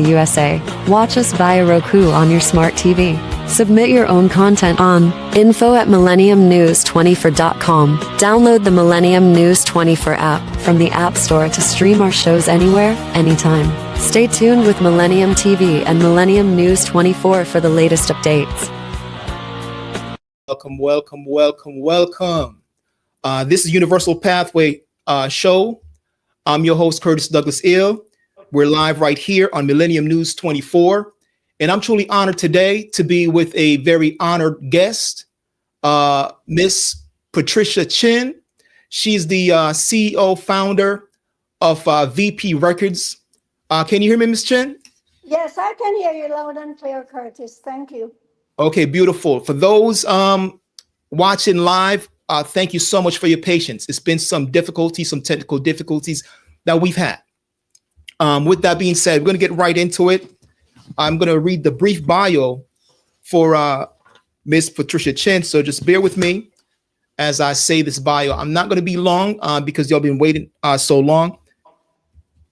USA. Watch us via Roku on your smart TV. Submit your own content on info@millenniumnews24.com. Download the Millennium News 24 app from the App Store to stream our shows anywhere, anytime. Stay tuned with Milliennium TV and Millennium News 24 for the latest updates. Welcome, welcome, welcome, welcome. This is Universal Pathway Show. I'm your host, Curtis Douglas Ill. We're live right here on Millennium News 24. And I'm truly honored today to be with a very honored guest, Miss Patricia Chin. She's the CEO, founder of VP Records. Can you hear me, Miss Chin? Yes, I can hear you loud and clear, Curtis. Thank you. Okay, beautiful. For those watching live, thank you so much for your patience. It's been some difficulties, some technical difficulties that we've had. With that being said, we're going to get right into it. I'm going to read the brief bio for Miss Patricia Chin. So just bear with me as I say this bio. I'm not going to be long because y'all been waiting so long.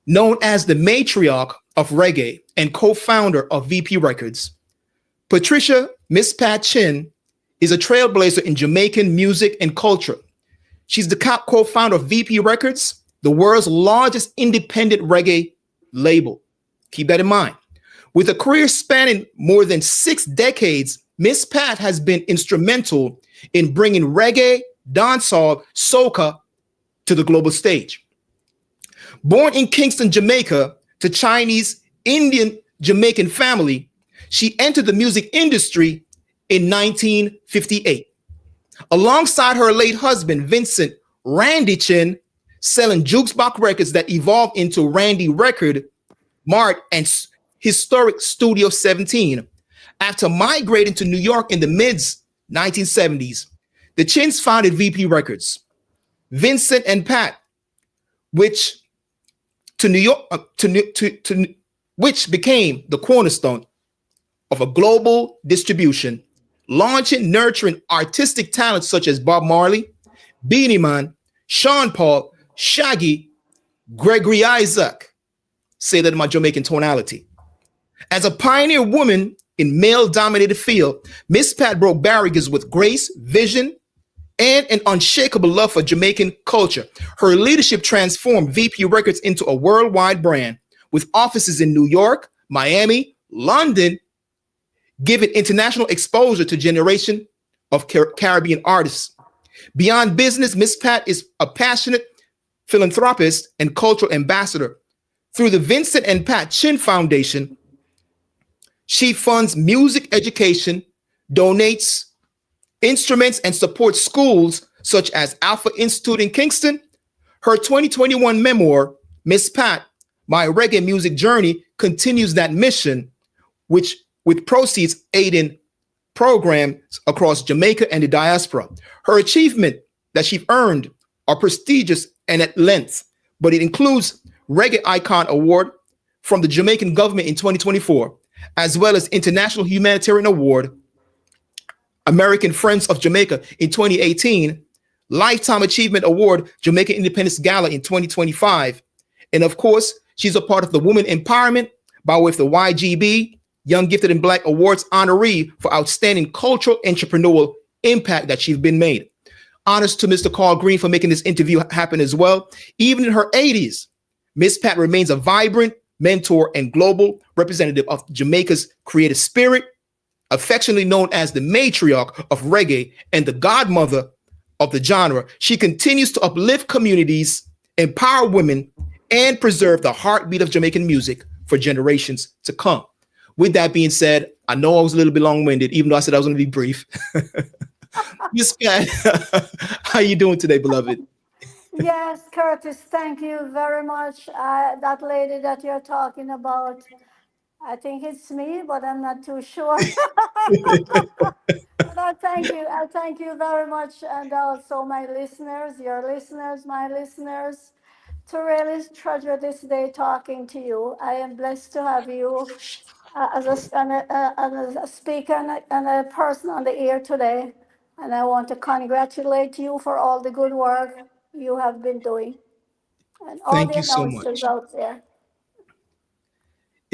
Known as the matriarch of reggae and co-founder of VP Records, Patricia, Miss Pat Chin, is a trailblazer in Jamaican music and culture. She's the co-founder of VP Records, the world's largest independent reggae label. Keep that in mind. With a career spanning more than 6 decades, Miss Pat has been instrumental in bringing reggae, dancehall, soca to the global stage. Born in Kingston, Jamaica, to Chinese, Indian, Jamaican family, she entered the music industry in 1958. Alongside her late husband, Vincent Randy Chin, selling jukebox records that evolved into Randy Record Mart and historic Studio 17. After migrating to New York in the mid-1970s, the Chins founded VP Records. Vincent and Pat, which became the cornerstone of a global distribution, launching, nurturing artistic talents such as Bob Marley, Beanie Man, Sean Paul, Shaggy, Gregory Isaac. Say that in my Jamaican tonality. As a pioneer woman in male-dominated field, Miss Pat broke barriers with grace, vision, and an unshakable love for Jamaican culture. Her leadership transformed VP Records into a worldwide brand with offices in New York, Miami, London, giving international exposure to a generation of Caribbean artists. Beyond business, Miss Pat is a passionate philanthropist and cultural ambassador. Through the Vincent and Pat Chin Foundation, she funds music education, donates instruments, and supports schools such as Alpha Institute in Kingston. Her 2021 memoir, Miss Pat, My Reggae Music Journey, continues that mission, which with proceeds aiding programs across Jamaica and the diaspora. Her achievement that she earned are prestigious and at length, but it includes Reggae Icon Award from the Jamaican government in 2024, as well as International Humanitarian Award, American Friends of Jamaica in 2018, Lifetime Achievement Award, Jamaica Independence Gala in 2025. And of course, she's a part of the Women Empowerment by way of the YGB, Young Gifted and Black Awards honoree for outstanding cultural entrepreneurial impact that she's been made. Honors to Mr. Carl Green for making this interview happen as well. Even in her 80s, Miss Pat remains a vibrant mentor and global representative of Jamaica's creative spirit, affectionately known as the matriarch of reggae and the godmother of the genre. She continues to uplift communities, empower women, and preserve the heartbeat of Jamaican music for generations to come. With that being said, I know I was a little bit long-winded, even though I said I was going to be brief. Miss Pat, how you doing today, beloved? Yes, Curtis, thank you very much. That lady that you're talking about, I think it's me, but I'm not too sure. But I thank you very much. And also my listeners, your listeners, my listeners, to really treasure this day talking to you. I am blessed to have you as a speaker and a person on the air today. And I want to congratulate you for all the good work you have been doing and all Thank the you so announcers much. out there.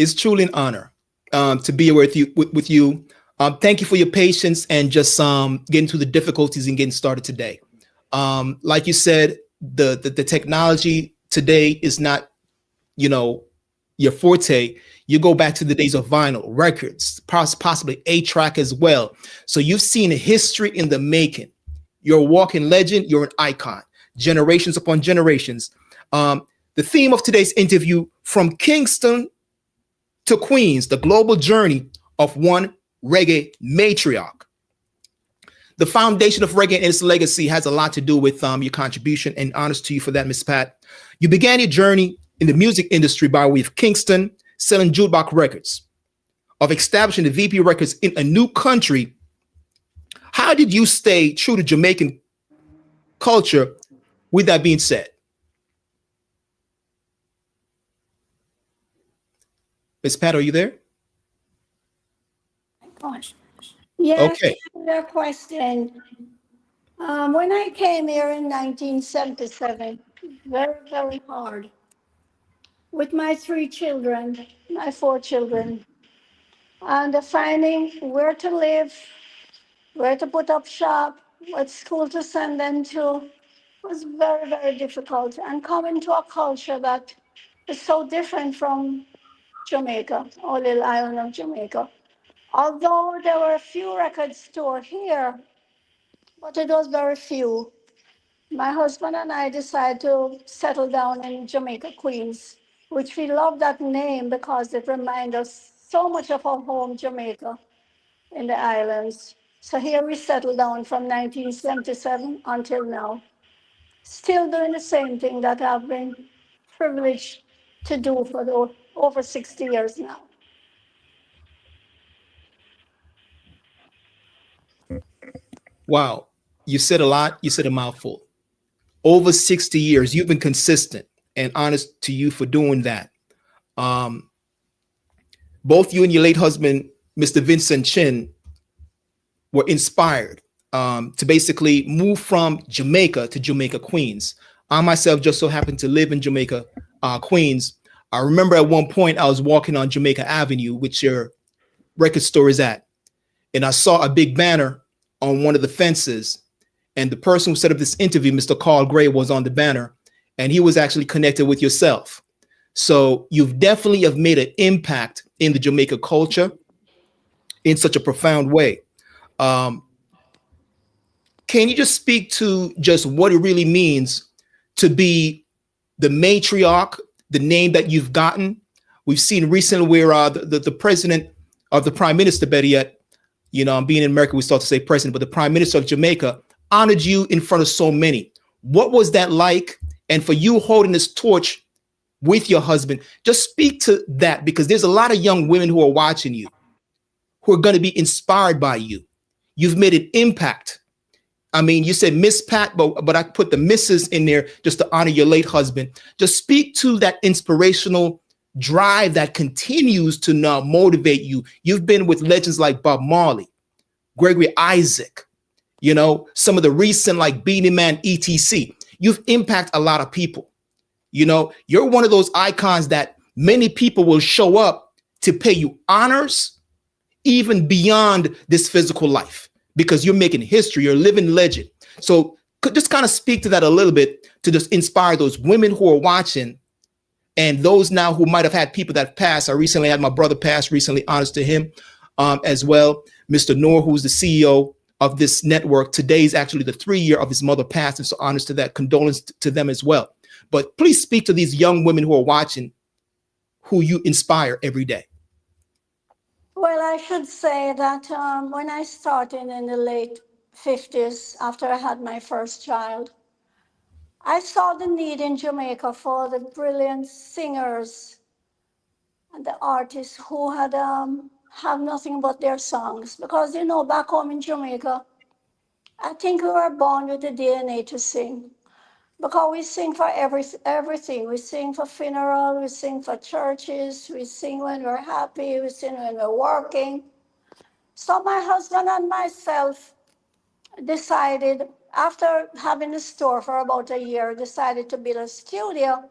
It's truly an honor to be here with you. With you. Thank you for your patience and just getting through the difficulties and getting started today. Like you said, the technology today is not, you know, your forte. You go back to the days of vinyl records, possibly 8-track as well. So you've seen a history in the making. You're a walking legend. You're an icon. Generations upon generations. The theme of today's interview: from Kingston to Queens, the global journey of one reggae matriarch. The foundation of reggae and its legacy has a lot to do with your contribution, and honors to you for that, Miss Pat. You began your journey in the music industry by way of Kingston, selling jukebox records, of establishing the VP Records in a new country. How did you stay true to Jamaican culture? With that being said, Miss Pat, are you there? Gosh. Yes, Okay. your question. When I came here in 1977, very, very hard. With my 3 children, my 4 children, and finding where to live, where to put up shop, what school to send them to was very, very difficult. And coming to a culture that is so different from Jamaica, our little island of Jamaica. Although there were a few record stores here, but it was very few. My husband and I decided to settle down in Jamaica, Queens, which we love that name because it reminds us so much of our home, Jamaica, in the islands. So here we settled down from 1977 until now, still doing the same thing that I've been privileged to do for over 60 years now. Wow. You said a lot. You said a mouthful. Over 60 years, you've been consistent, and honest to you for doing that. Um, Both you and your late husband, Mr. Vincent Chin, were inspired to basically move from Jamaica to Jamaica, Queens. I myself just so happened to live in Jamaica, Queens. I remember at one point I was walking on Jamaica Avenue, which your record store is at, and I saw a big banner on one of the fences. And the person who set up this interview, Mr. Carl Gray, was on the banner, and he was actually connected with yourself. So you've definitely have made an impact in the Jamaica culture in such a profound way. Um, can you just speak to just what it really means to be the matriarch, the name that you've gotten? We've seen recently where the president of the prime minister, better yet, you know, being in America, we start to say president, but the prime minister of Jamaica honored you in front of so many. What was that like? And for you holding this torch with your husband, just speak to that, because there's a lot of young women who are watching you, who are going to be inspired by you. You've made an impact. I mean, you said Miss Pat, but I put the Mrs. in there just to honor your late husband. Just speak to that inspirational drive that continues to now motivate you. You've been with legends like Bob Marley, Gregory Isaac, you know, some of the recent like Beanie Man, etc. You've impacted a lot of people. You know, you're one of those icons that many people will show up to pay you honors, even beyond this physical life, because you're making history, you're a living legend. So could just kind of speak to that a little bit to just inspire those women who are watching, and those now who might have had people that passed. I recently had my brother pass recently, honors to him as well. Mr. Noor, who's the CEO of this network. Today is actually the 3-year of his mother passing. So honors to that, condolence to them as well. But please speak to these young women who are watching, who you inspire every day. Well, I should say that when I started in the late 50s, after I had my first child, I saw the need in Jamaica for the brilliant singers and the artists who had have nothing but their songs. Because, you know, back home in Jamaica, I think we were born with the DNA to sing. Because we sing for everything. We sing for funeral, we sing for churches, we sing when we're happy, we sing when we're working. So my husband and myself decided, after having a store for about a year, decided to build a studio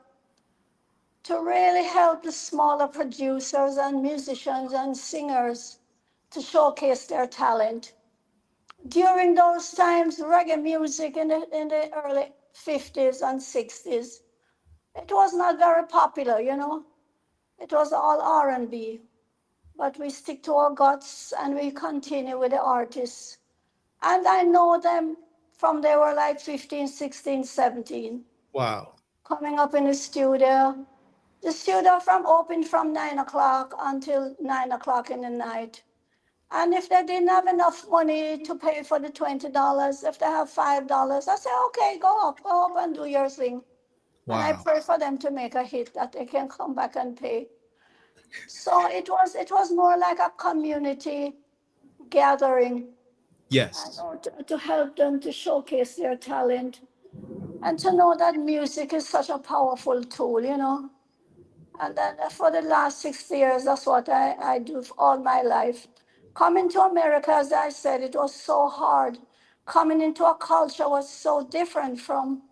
to really help the smaller producers and musicians and singers to showcase their talent. During those times, reggae music in the early 50s and 60s, it was not very popular, you know. It was all R&B, but we stick to our guts and we continue with the artists. And I know them from they were like 15, 16, 17, Wow. coming up in the studio. The studio from open from 9 o'clock until 9 o'clock in the night. And if they didn't have enough money to pay for the $20, if they have $5, I say, okay, go up and do your thing. And I Wow. pray for them to make a hit that they can come back and pay. So it was more like a community gathering, Yes. to help them to showcase their talent and to know that music is such a powerful tool, you know. And then for the last 6 years, that's what I do all my life. Coming to America, as I said, it was so hard. Coming into a culture was so different from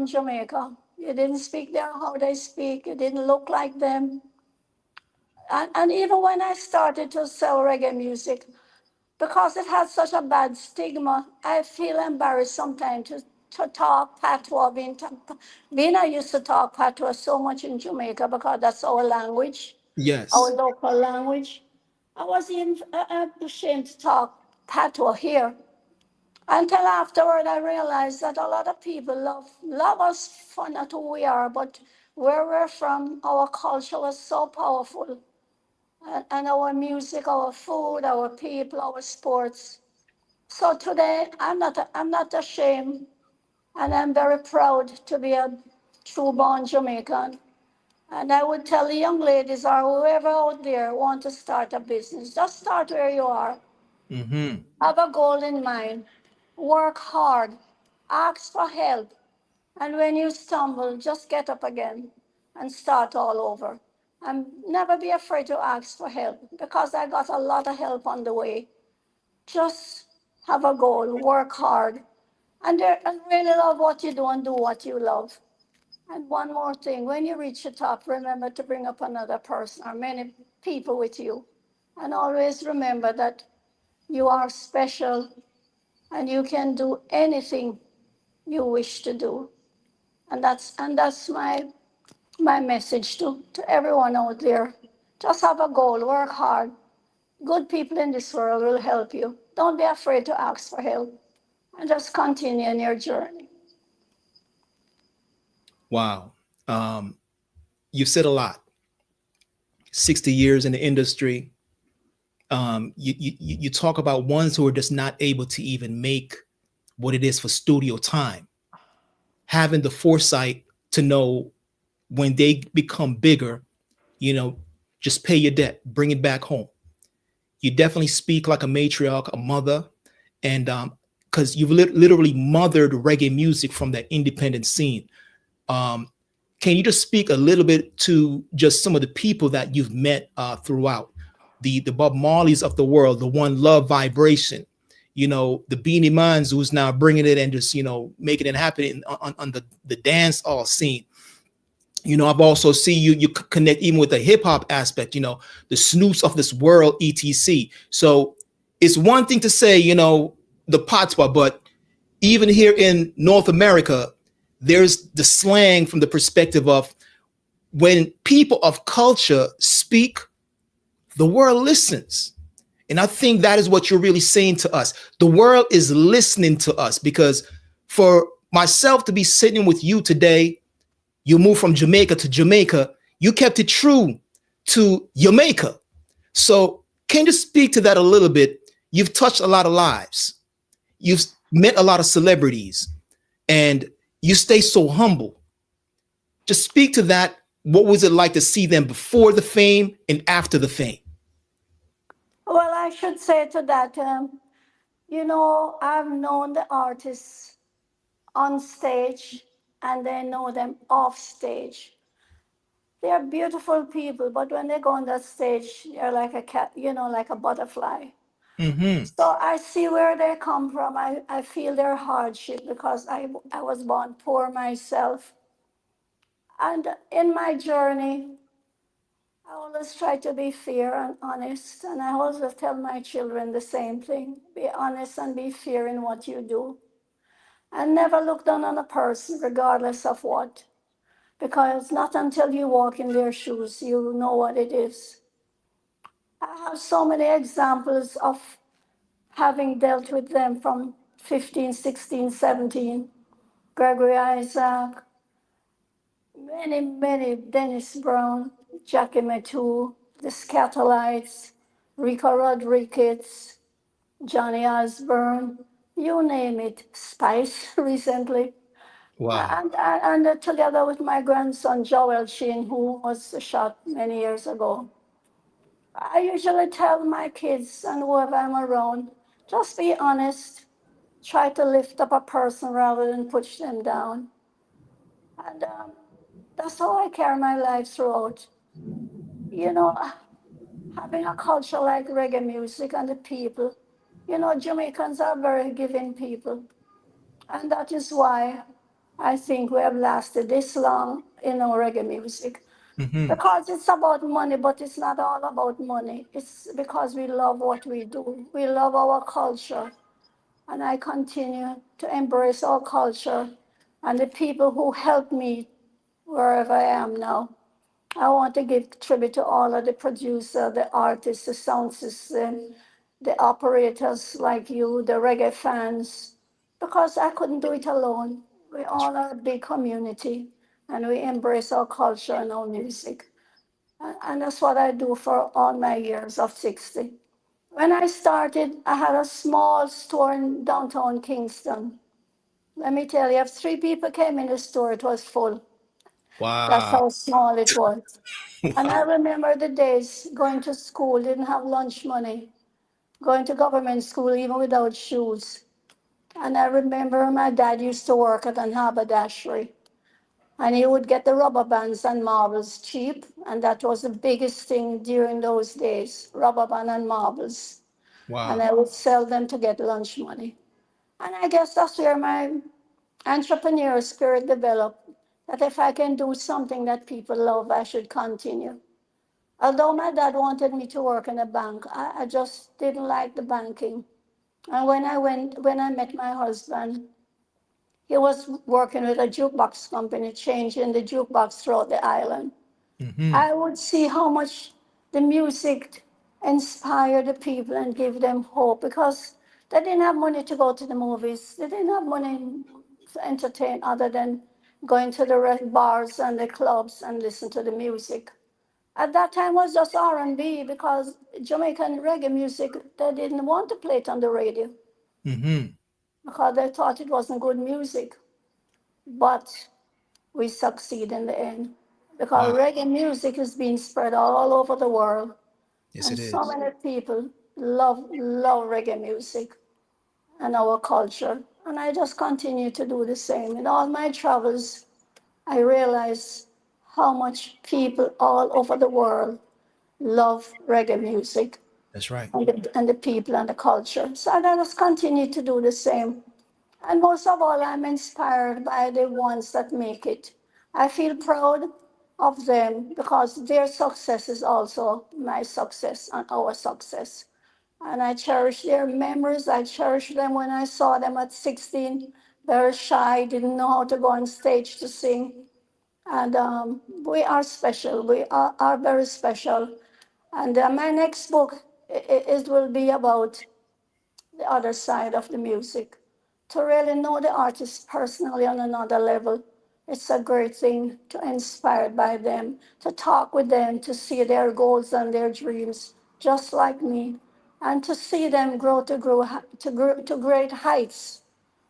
Jamaica. You didn't speak there how they speak. You didn't look like them. And even when I started to sell reggae music, because it had such a bad stigma, I feel embarrassed sometimes to talk patois. Being I used to talk patois so much in Jamaica because that's our language, our Yes. local language. I was even ashamed to talk patois here. Until afterward, I realized that a lot of people love us for not who we are, but where we're from, our culture was so powerful, and our music, our food, our people, our sports. So today, I'm not ashamed, and I'm very proud to be a true-born Jamaican. And I would tell the young ladies or whoever out there want to start a business, just start where you are. Mm-hmm. Have a goal in mind. Work hard. Ask for help. And when you stumble, just get up again and start all over. And never be afraid to ask for help because I got a lot of help on the way. Just have a goal, work hard, and really love what you do and do what you love. And one more thing, when you reach the top, remember to bring up another person or many people with you. And always remember that you are special and you can do anything you wish to do. And that's my message to everyone out there. Just have a goal, work hard. Good people in this world will help you. Don't be afraid to ask for help and just continue in your journey. Wow. You've said a lot. 60 years in the industry. You talk about ones who are just not able to even make what it is for studio time, having the foresight to know when they become bigger, you know, just pay your debt, bring it back home. You definitely speak like a matriarch, a mother, and because you've literally mothered reggae music from that independent scene. Um, can you just speak a little bit to just some of the people that you've met throughout the Bob Marleys of the world, the One Love Vibration, you know, the Beanie Mans who's now bringing it and just making it happen on the dance hall scene. You know, I've also seen you connect even with the hip hop aspect, the Snoops of this world, etc. So it's one thing to say, the patois, but even here in North America, there's the slang from the perspective of when people of culture speak, the world listens. And I think that is what you're really saying to us. The world is listening to us because for myself to be sitting with you today, you moved from Jamaica to Jamaica. You kept it true to Jamaica. So can you speak to that a little bit? You've touched a lot of lives. You've met a lot of celebrities and you stay so humble. Just speak to that. What was it like to see them before the fame and after the fame? Well, I should say to that, I've known the artists on stage and they know them off stage. They are beautiful people, but when they go on that stage, they're like a cat, like a butterfly. Mm-hmm. So I see where they come from. I feel their hardship because I was born poor myself. And in my journey, I always try to be fair and honest, and I always tell my children the same thing: be honest and be fair in what you do. And never look down on a person, regardless of what, because not until you walk in their shoes you know what it is. I have so many examples of having dealt with them from 15, 16, 17. Gregory Isaac, many, Dennis Brown, Jackie Mattu, the Scatolites, Rico Rodriguez, Johnny Osborne, you name it, Spice recently. Wow. And together with my grandson Joel Sheen, who was shot many years ago. I usually tell my kids and whoever I'm around, just be honest, try to lift up a person rather than push them down. And that's how I carry my life throughout. You know, having a culture like reggae music and the people, Jamaicans are very giving people. And that is why I think we have lasted this long in our reggae music. Mm-hmm. Because it's about money, but it's not all about money. It's because we love what we do. We love our culture. And I continue to embrace our culture and the people who helped me wherever I am now. I want to give tribute to all of the producers, the artists, the sound system, the operators like you, the reggae fans, because I couldn't do it alone. We That's all are a big community and we embrace our culture and our music. And that's what I do for all my years of 60. When I started, I had a small store in downtown Kingston. Let me tell you, if three people came in the store, it was full. That's wow. how small it was. And I remember the days going to school, didn't have lunch money, going to government school even without shoes. And I remember my dad used to work at an haberdashery. And he would get the rubber bands and marbles cheap. And that was the biggest thing during those days, rubber band and marbles. And Wow. I would sell them to get lunch money. And I guess that's where my entrepreneur spirit developed, that if I can do something that people love, I should continue. Although my dad wanted me to work in a bank, I just didn't like the banking. And when I met my husband, he was working with a jukebox company, changing the jukebox throughout the island. Mm-hmm. I would see how much the music inspired the people and gave them hope because they didn't have money to go to the movies. They didn't have money to entertain other than going to the bars and the clubs and listen to the music. At that time was just R&B because Jamaican reggae music, they didn't want to play it on the radio Mm-hmm. because they thought it wasn't good music. But we succeed in the end because Wow. reggae music is being spread all over the world, Yes, and it so is. many people love reggae music and our culture. And I just continue to do the same. In all my travels, I realize how much people all over the world love reggae music That's right. and the people and the culture. So I just continue to do the same. And most of all, I'm inspired by the ones that make it. I feel proud of them because their success is also my success and our success. And I cherish their memories. I cherish them when I saw them at 16, very shy, didn't know how to go on stage to sing. And we are special. We are very special. And my next book, it will be about the other side of the music. To really know the artist personally on another level, it's a great thing to inspired by them, to talk with them, to see their goals and their dreams, just like me, and to see them grow to great heights.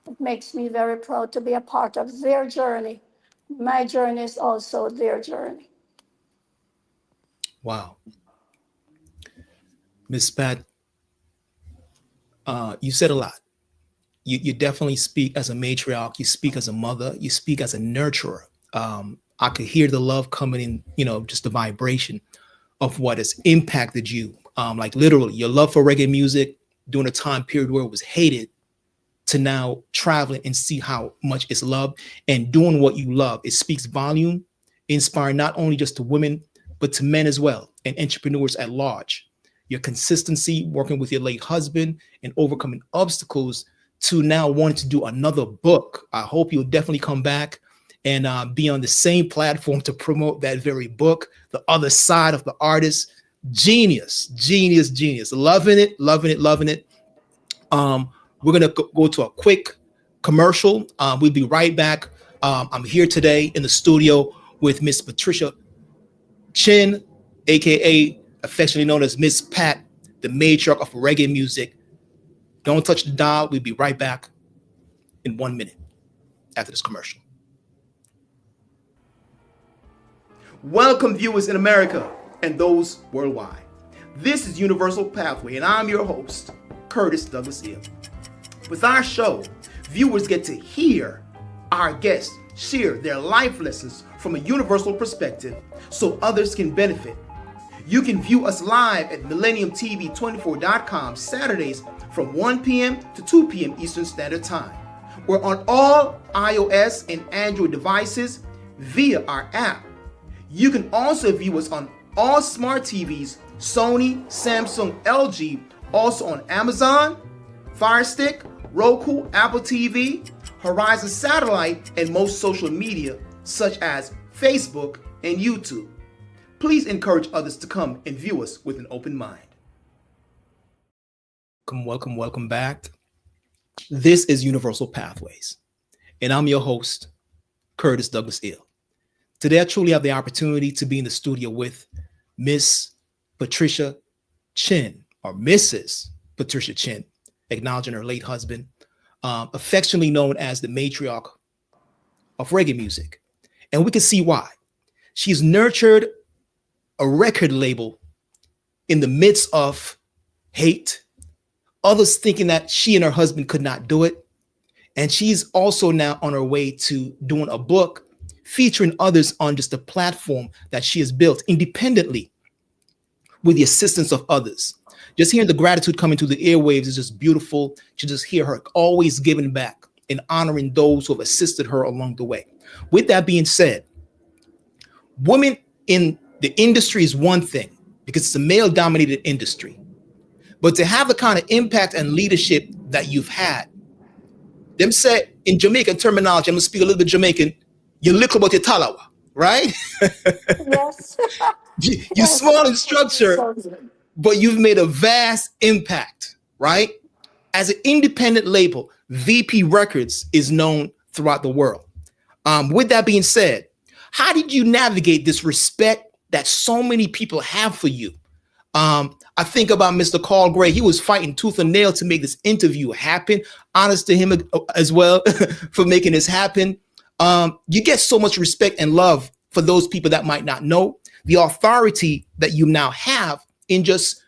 It makes me very proud to be a part of their journey. My journey is also their journey. Wow. Miss Pat, you said a lot. You definitely speak as a matriarch. You speak as a mother. You speak as a nurturer. I could hear the love coming in, just the vibration of what has impacted you. Like literally, your love for reggae music during a time period where it was hated to now traveling and see how much it's loved and doing what you love. It speaks volume inspire not only just to women, but to men as well and entrepreneurs at large. Your consistency working with your late husband and overcoming obstacles to now wanting to do another book. I hope you'll definitely come back and be on the same platform to promote that very book, The Other Side of the Artist. Genius, genius, genius. Loving it, loving it, loving it. We're going to go to a quick commercial. We'll be right back. I'm here today in the studio with Miss Patricia Chin, aka affectionately known as Miss Pat, the matriarch of reggae music. Don't touch the dial. We'll be right back in 1 minute after this commercial. Welcome, viewers in America and those worldwide. This is Universal Pathway, and I'm your host, Curtis Douglas Hill. With our show, viewers get to hear our guests share their life lessons from a universal perspective so others can benefit. You can view us live at MillenniumTV24.com Saturdays from 1 p.m. to 2 p.m. Eastern Standard Time. We're on all iOS and Android devices via our app. You can also view us on all smart TVs, Sony, Samsung, LG, also on Amazon, Fire Stick, Roku, Apple TV, Horizon Satellite, and most social media such as Facebook and YouTube. Please encourage others to come and view us with an open mind. Welcome back. This is Universal Pathways, and I'm your host, Curtis Douglas Hill. Today, I truly have the opportunity to be in the studio with Miss Patricia Chin, or Mrs. Patricia Chin, acknowledging her late husband, affectionately known as the matriarch of reggae music. And we can see why. She's nurtured a record label in the midst of hate, others thinking that she and her husband could not do it. And she's also now on her way to doing a book featuring others on just a platform that she has built independently with the assistance of others. Just hearing the gratitude coming through the airwaves is just beautiful to just hear her always giving back and honoring those who have assisted her along the way. With that being said, women in the industry is one thing because it's a male-dominated industry. But to have the kind of impact and leadership that you've had, them said in Jamaican terminology, I'm going to speak a little bit Jamaican, you little about your talawa, right? Yes. You're Yes. small in structure, but you've made a vast impact, right? As an independent label, VP Records is known throughout the world. With that being said, how did you navigate this respect that so many people have for you? I think about Mr. Carl Gray. He was fighting tooth and nail to make this interview happen. Honest to him as well for making this happen. You get so much respect and love for those people that might not know the authority that you now have in just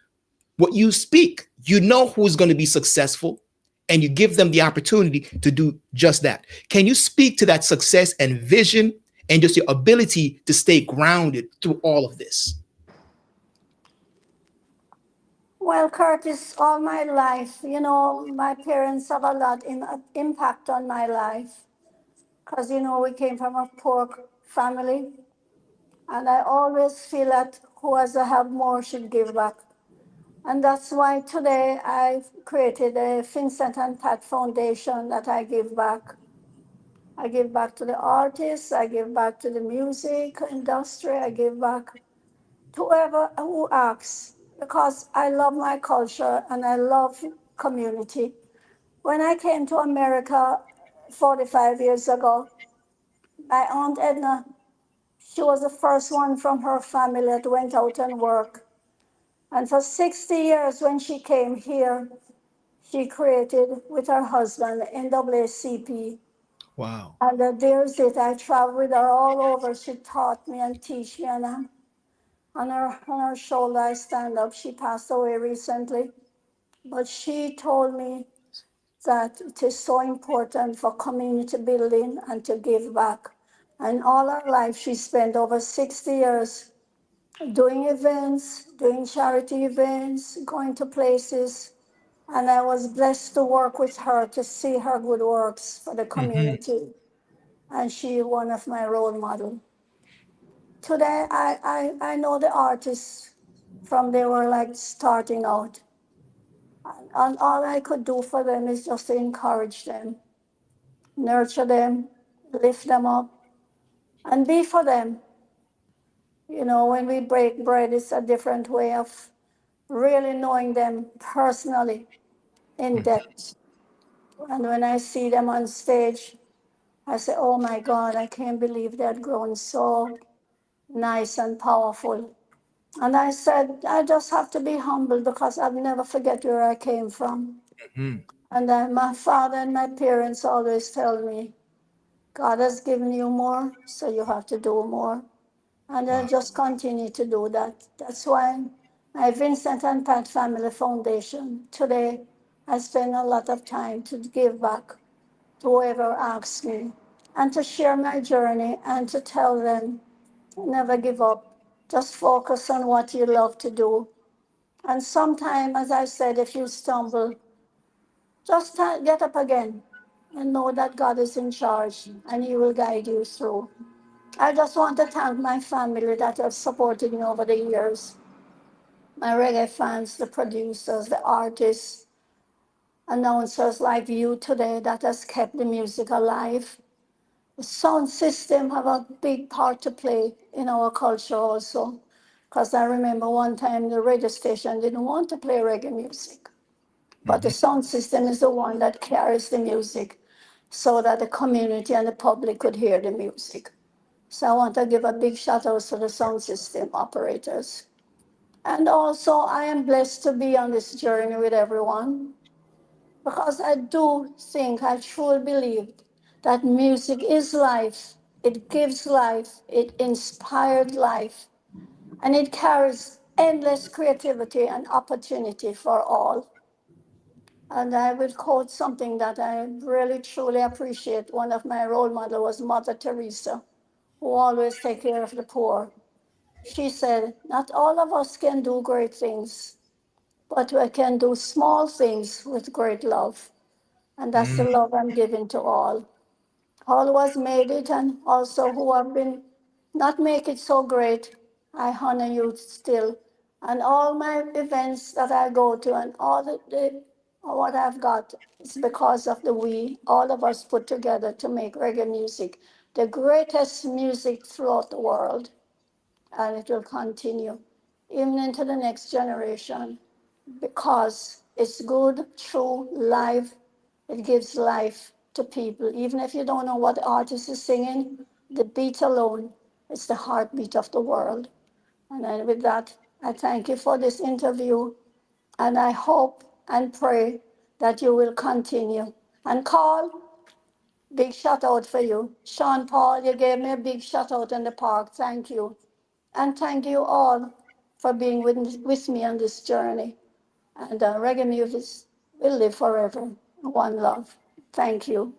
what you speak. You know who's going to be successful, and you give them the opportunity to do just that. Can you speak to that success and vision and just your ability to stay grounded through all of this? Well, Curtis, all my life, my parents have a lot in impact on my life because, we came from a poor family. And I always feel that whoever have more should give back. And that's why today I've created a Vincent and Pat Foundation that I give back. I give back to the artists, I give back to the music industry, I give back to whoever who asks, because I love my culture and I love community. When I came to America 45 years ago, my Aunt Edna, she was the first one from her family that went out and worked. And for 60 years when she came here, she created with her husband NAACP. Wow. And there's it. I traveled with her all over. She taught me and teach me. And on her shoulder, I stand up. She passed away recently. But she told me that it is so important for community building and to give back. And all her life, she spent over 60 years doing events, doing charity events, going to places. And I was blessed to work with her to see her good works for the Mm-hmm. community. And she one of my role models. Today, I know the artists from they were like starting out. And all I could do for them is just to encourage them, nurture them, lift them up, and be for them. You know, when we break bread, it's a different way of really knowing them personally in depth. And when I see them on stage, I say, oh my God, I can't believe they had grown so nice and powerful. And I said, I just have to be humble because I'll never forget where I came from. Mhm. And my father and my parents always tell me, God has given you more, so you have to do more. And I Wow. just continue to do that. That's why my Vincent and Pat Family Foundation, today, I spend a lot of time to give back to whoever asks me and to share my journey and to tell them, never give up. Just focus on what you love to do. And sometimes, as I said, if you stumble, just get up again and know that God is in charge and He will guide you through. I just want to thank my family that have supported me over the years. My reggae fans, the producers, the artists, announcers like you today that has kept the music alive. The sound system have a big part to play in our culture also. Because I remember one time the radio station didn't want to play reggae music. But the Mhm. sound system is the one that carries the music so that the community and the public could hear the music. So I want to give a big shout out to the sound system operators. And also, I am blessed to be on this journey with everyone because I do think, I truly believe that music is life. It gives life, it inspired life, and it carries endless creativity and opportunity for all. And I will quote something that I really truly appreciate. One of my role models was Mother Teresa, who always take care of the poor. She said, not all of us can do great things, but we can do small things with great love. And that's the Mm. love I'm giving to all. All who has made it and also who have been not make it so great, I honor you still. And all my events that I go to and all what I've got is because of the we, all of us put together to make reggae music, the greatest music throughout the world. And it will continue even into the next generation because it's good, true, live. It gives life to people. Even if you don't know what the artist is singing, the beat alone is the heartbeat of the world. And then with that, I thank you for this interview. And I hope and pray that you will continue. And Carl, big shout out for you. Sean Paul, you gave me a big shout out in the park. Thank you. And thank you all for being with me on this journey. And reggae music will live forever. One love. Thank you.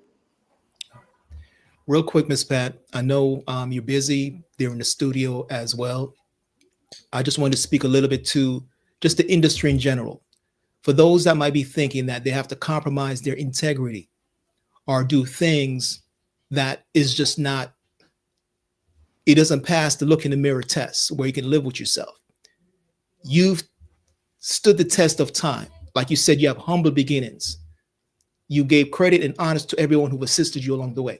Real quick, Miss Pat, I know you're busy there in the studio as well. I just wanted to speak a little bit to just the industry in general. For those that might be thinking that they have to compromise their integrity or do things that is just not, it doesn't pass the look in the mirror test where you can live with yourself. You've stood the test of time. Like you said, you have humble beginnings. You gave credit and honors to everyone who assisted you along the way.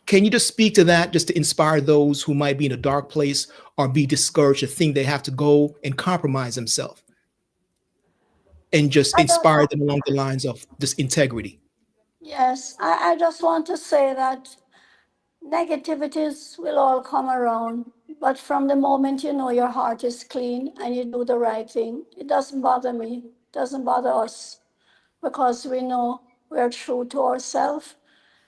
Can you just speak to that just to inspire those who might be in a dark place or be discouraged to think they have to go and compromise themselves and just I just, inspire them along the lines of this integrity? yes, I just want to say that negativities will all come around. But from the moment you know your heart is clean and you do the right thing, it doesn't bother me, it doesn't bother us because we know we're true to ourselves.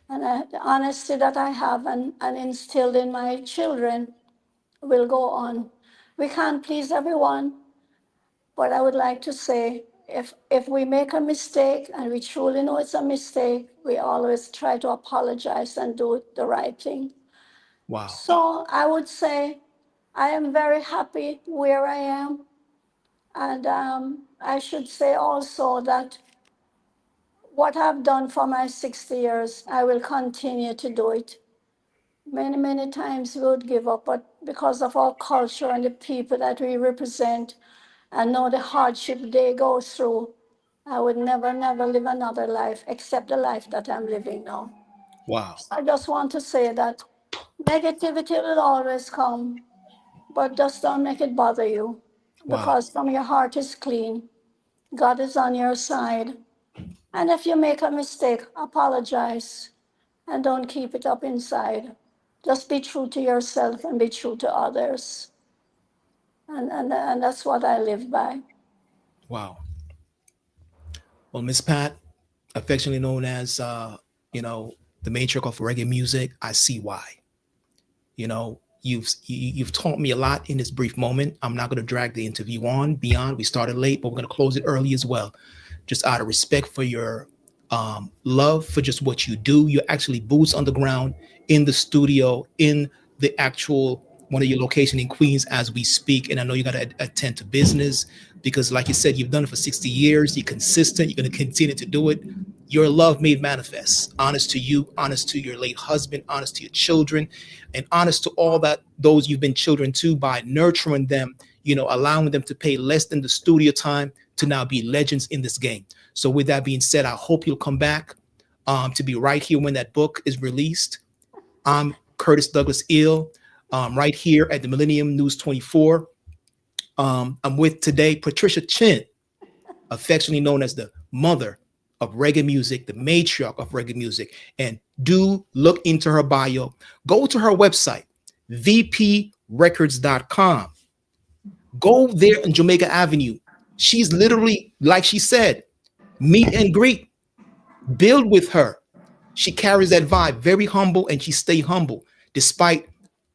And the honesty that I have and instilled in my children will go on. We can't please everyone, but I would like to say if we make a mistake and we truly know it's a mistake, we always try to apologize and do the right thing. Wow. So I would say I am very happy where I am. And I should say also that what I've done for my 60 years, I will continue to do it. Many, many times we would give up, but because of our culture and the people that we represent and know the hardship they go through, I would never, never live another life except the life that I'm living now. Wow. I just want to say that negativity will always come, but just don't make it bother you Wow. because from your heart is clean. God is on your side. And if you make a mistake, apologize and don't keep it up inside. Just be true to yourself and be true to others. And that's what I live by. Wow. Well, Miss Pat, affectionately known as you know, the matriarch of reggae music, I see why. You know, you've taught me a lot in this brief moment. I'm not going to drag the interview on beyond. We started late, but we're going to close it early as well, just out of respect for your love for just what you do. You're actually boots on the ground in the studio, in the actual one of your location in Queens as we speak. And I know you got to attend to business because, like you said, you've done it for 60 years. You're consistent. You're going to continue to do it. Your love made manifest. Honest to you, honest to your late husband, honest to your children, and honest to all that those you've been children to by nurturing them, you know, allowing them to pay less than the studio time to now be legends in this game. So with that being said, I hope you'll come back to be right here when that book is released. I'm Curtis Douglas Ill, right here at the Millennium News 24. I'm with today Patricia Chin, affectionately known as the mother of reggae music, the matriarch of reggae music. And do look into her bio. Go to her website, vprecords.com. Go there on Jamaica Avenue. She's literally, like she said, meet and greet, build with her. She carries that vibe, very humble, and she stay humble despite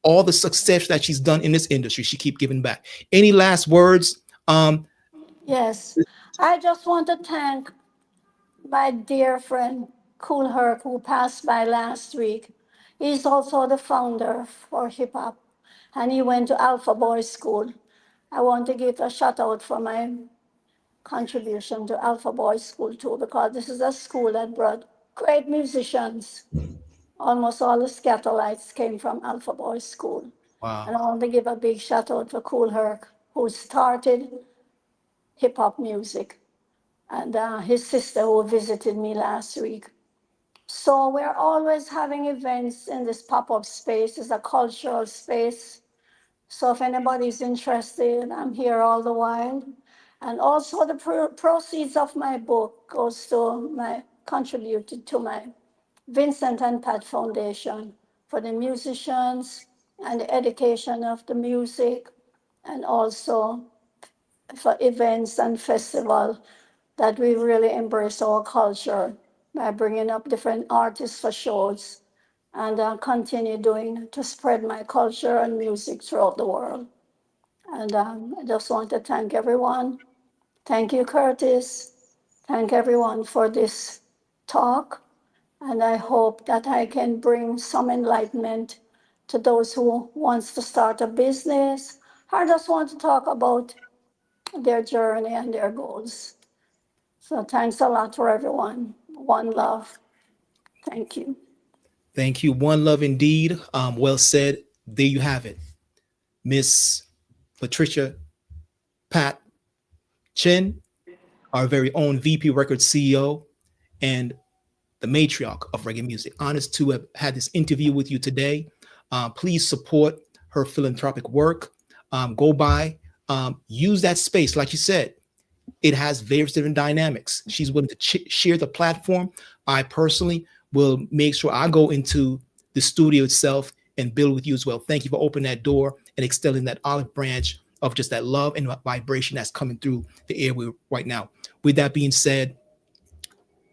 all the success that she's done in this industry. She keep giving back. Any last words? Yes. I just want to thank my dear friend Cool Herc, who passed by last week. He's also the founder for hip hop, and he went to Alpha Boys School. I want to give a shout out for my contribution to Alpha Boys School too, because this is a school that brought great musicians. Almost all the Scatolites came from Alpha Boys School. And Wow. I want to give a big shout out to Cool Herc, who started hip hop music, and his sister who visited me last week. So we're always having events in this pop-up space. It's a cultural space. So if anybody's interested, I'm here all the while. And also the proceeds of my book goes to my contributed to my Vincent and Pat Foundation for the musicians and the education of the music, and also for events and festival that we really embrace our culture by bringing up different artists for shows, and continue doing to spread my culture and music throughout the world. And I just want to thank everyone. Thank you, Curtis. Thank everyone for this talk. And I hope that I can bring some enlightenment to those who wants to start a business or just want to talk about their journey and their goals. So thanks a lot for everyone. One love. Thank you. Thank you. One love indeed. Well said. There you have it. Miss Patricia Pat Chin, our very own VP Records CEO and the matriarch of reggae music. Honest to have had this interview with you today. Please support her philanthropic work. Go by, use that space. Like you said, it has various different dynamics. She's willing to share the platform. I personally will make sure I go into the studio itself and build with you as well. Thank you for opening that door and extending that olive branch of just that love and vibration that's coming through the airway right now. With that being said,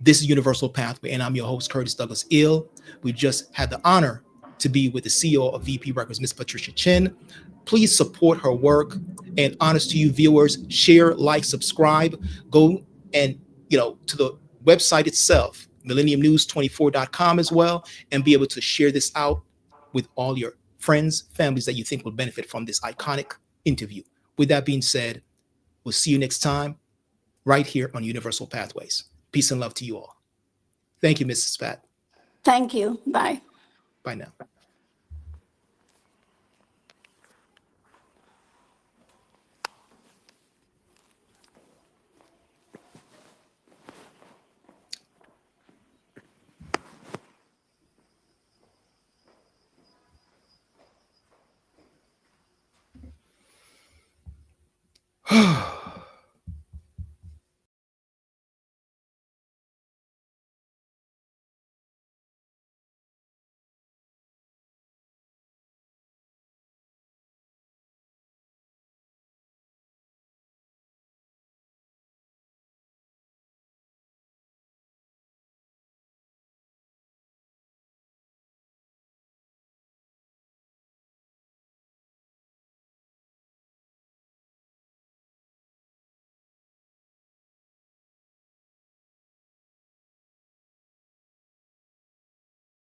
this is Universal Pathway, and I'm your host, Curtis Douglas Ill. We just had the honor to be with the CEO of VP Records, Miss Patricia Chin. Please support her work. And honest to you, viewers, share, like, subscribe. Go and to the website itself, millenniumnews24.com as well, and be able to share this out with all your friends, families that you think will benefit from this iconic interview. With that being said, we'll see you next time right here on Universal Pathways. Peace and love to you all. Thank you, Mrs. Pat. Thank you. Bye. Bye now.